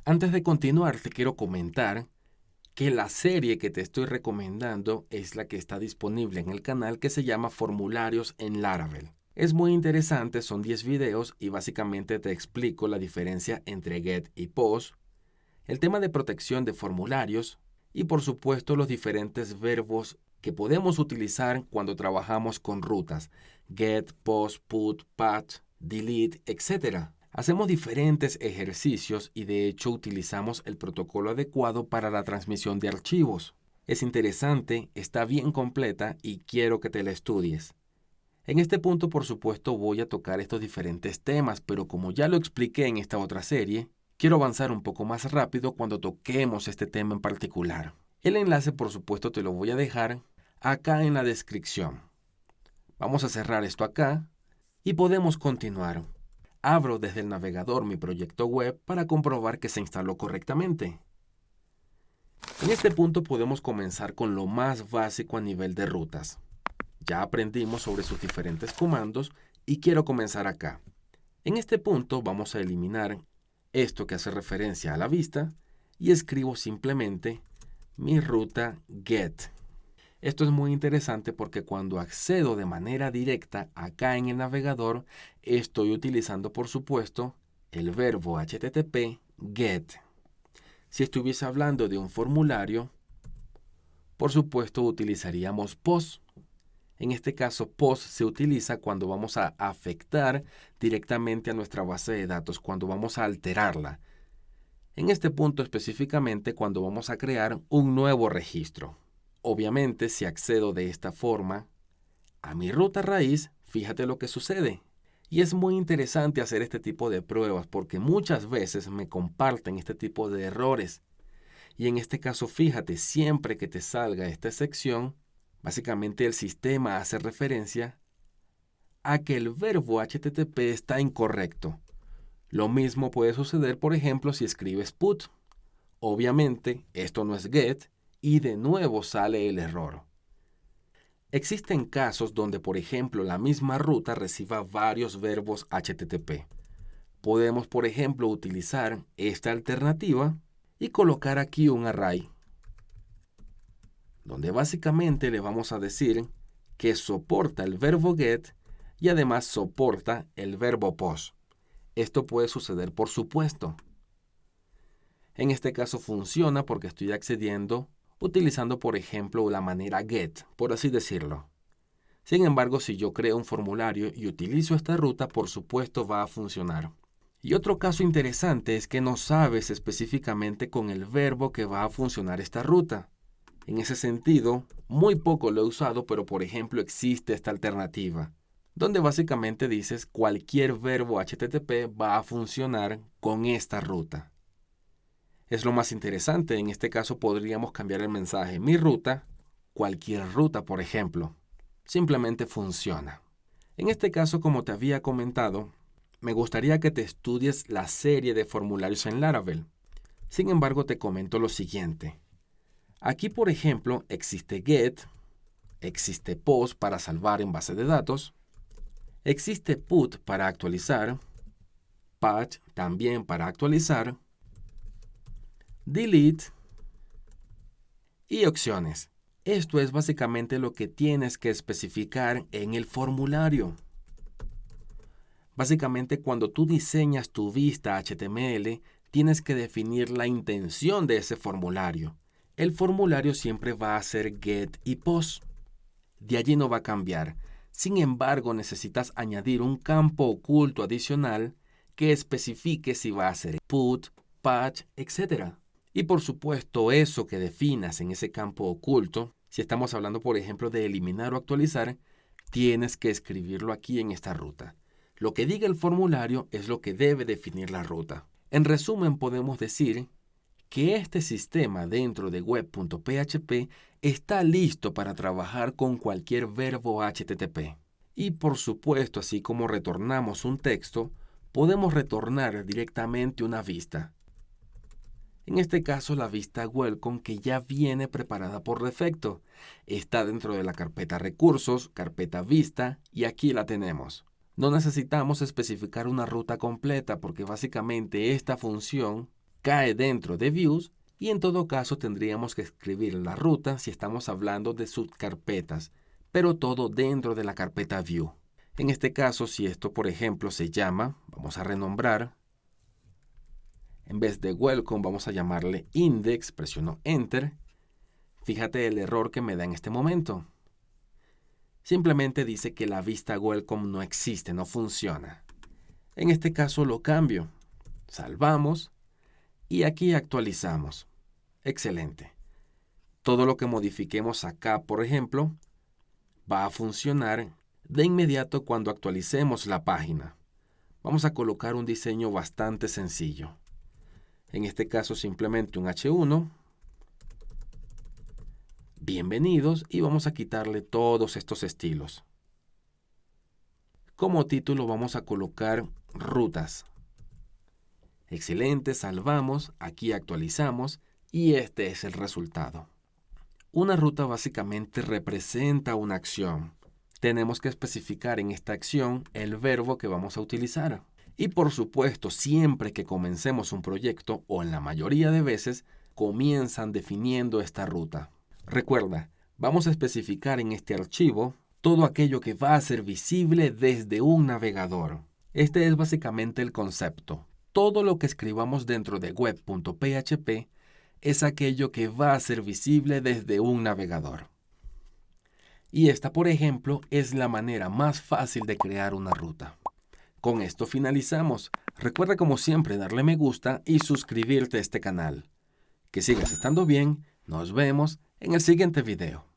Antes de continuar, te quiero comentar que la serie que te estoy recomendando es la que está disponible en el canal que se llama Formularios en Laravel. Es muy interesante, son 10 videos y básicamente te explico la diferencia entre get y post, el tema de protección de formularios y por supuesto los diferentes verbos que podemos utilizar cuando trabajamos con rutas, get, post, put, patch, delete, etc. Hacemos diferentes ejercicios y de hecho utilizamos el protocolo adecuado para la transmisión de archivos. Es interesante, está bien completa y quiero que te la estudies. En este punto, por supuesto, voy a tocar estos diferentes temas, pero como ya lo expliqué en esta otra serie, quiero avanzar un poco más rápido cuando toquemos este tema en particular. El enlace, por supuesto, te lo voy a dejar acá en la descripción. Vamos a cerrar esto acá y podemos continuar. Abro desde el navegador mi proyecto web para comprobar que se instaló correctamente. En este punto podemos comenzar con lo más básico a nivel de rutas. Ya aprendimos sobre sus diferentes comandos y quiero comenzar acá. En este punto vamos a eliminar esto que hace referencia a la vista y escribo simplemente mi ruta get. Esto es muy interesante porque cuando accedo de manera directa acá en el navegador, estoy utilizando por supuesto el verbo HTTP get. Si estuviese hablando de un formulario, por supuesto utilizaríamos post. En este caso, post se utiliza cuando vamos a afectar directamente a nuestra base de datos, cuando vamos a alterarla. En este punto específicamente cuando vamos a crear un nuevo registro. Obviamente, si accedo de esta forma a mi ruta raíz, fíjate lo que sucede. Y es muy interesante hacer este tipo de pruebas porque muchas veces me comparten este tipo de errores. Y en este caso, fíjate, siempre que te salga esta sección, básicamente el sistema hace referencia a que el verbo HTTP está incorrecto. Lo mismo puede suceder, por ejemplo, si escribes put. Obviamente, esto no es get y de nuevo sale el error. Existen casos donde, por ejemplo, la misma ruta reciba varios verbos HTTP. Podemos, por ejemplo, utilizar esta alternativa y colocar aquí un array, donde básicamente le vamos a decir que soporta el verbo get y además soporta el verbo post. Esto puede suceder por supuesto. En este caso funciona porque estoy accediendo utilizando, por ejemplo, la manera get, por así decirlo. Sin embargo, si yo creo un formulario y utilizo esta ruta, por supuesto va a funcionar. Y otro caso interesante es que no sabes específicamente con el verbo que va a funcionar esta ruta. En ese sentido, muy poco lo he usado, pero por ejemplo existe esta alternativa, donde básicamente dices cualquier verbo HTTP va a funcionar con esta ruta. Es lo más interesante, en este caso podríamos cambiar el mensaje mi ruta, cualquier ruta por ejemplo. Simplemente funciona. En este caso, como te había comentado, me gustaría que te estudies la serie de formularios en Laravel. Sin embargo, te comento lo siguiente. Aquí, por ejemplo, existe get, existe post para salvar en base de datos, existe put para actualizar, patch también para actualizar, delete y opciones. Esto es básicamente lo que tienes que especificar en el formulario. Básicamente, cuando tú diseñas tu vista HTML, tienes que definir la intención de ese formulario. El formulario siempre va a ser get y post. De allí no va a cambiar. Sin embargo, necesitas añadir un campo oculto adicional que especifique si va a ser put, patch, etc. Y por supuesto, eso que definas en ese campo oculto, si estamos hablando por ejemplo de eliminar o actualizar, tienes que escribirlo aquí en esta ruta. Lo que diga el formulario es lo que debe definir la ruta. En resumen, podemos decir que este sistema dentro de web.php está listo para trabajar con cualquier verbo HTTP. Y por supuesto, así como retornamos un texto, podemos retornar directamente una vista. En este caso, la vista welcome que ya viene preparada por defecto. Está dentro de la carpeta recursos, carpeta vista y aquí la tenemos. No necesitamos especificar una ruta completa porque básicamente esta función cae dentro de Views y en todo caso tendríamos que escribir la ruta si estamos hablando de subcarpetas, pero todo dentro de la carpeta View. En este caso, si esto, por ejemplo, se llama, vamos a renombrar, en vez de Welcome vamos a llamarle Index, presiono Enter. Fíjate el error que me da en este momento. Simplemente dice que la vista Welcome no existe, no funciona. En este caso lo cambio. Salvamos y aquí actualizamos. Excelente. Todo lo que modifiquemos acá, por ejemplo, va a funcionar de inmediato cuando actualicemos la página. Vamos a colocar un diseño bastante sencillo. En este caso simplemente un H1. Bienvenidos y vamos a quitarle todos estos estilos. Como título vamos a colocar rutas. Excelente, salvamos, aquí actualizamos y este es el resultado. Una ruta básicamente representa una acción. Tenemos que especificar en esta acción el verbo que vamos a utilizar. Y por supuesto, siempre que comencemos un proyecto, o en la mayoría de veces, comienzan definiendo esta ruta. Recuerda, vamos a especificar en este archivo todo aquello que va a ser visible desde un navegador. Este es básicamente el concepto. Todo lo que escribamos dentro de web.php es aquello que va a ser visible desde un navegador. Y esta, por ejemplo, es la manera más fácil de crear una ruta. Con esto finalizamos. Recuerda como siempre darle me gusta y suscribirte a este canal. Que sigas estando bien. Nos vemos en el siguiente video.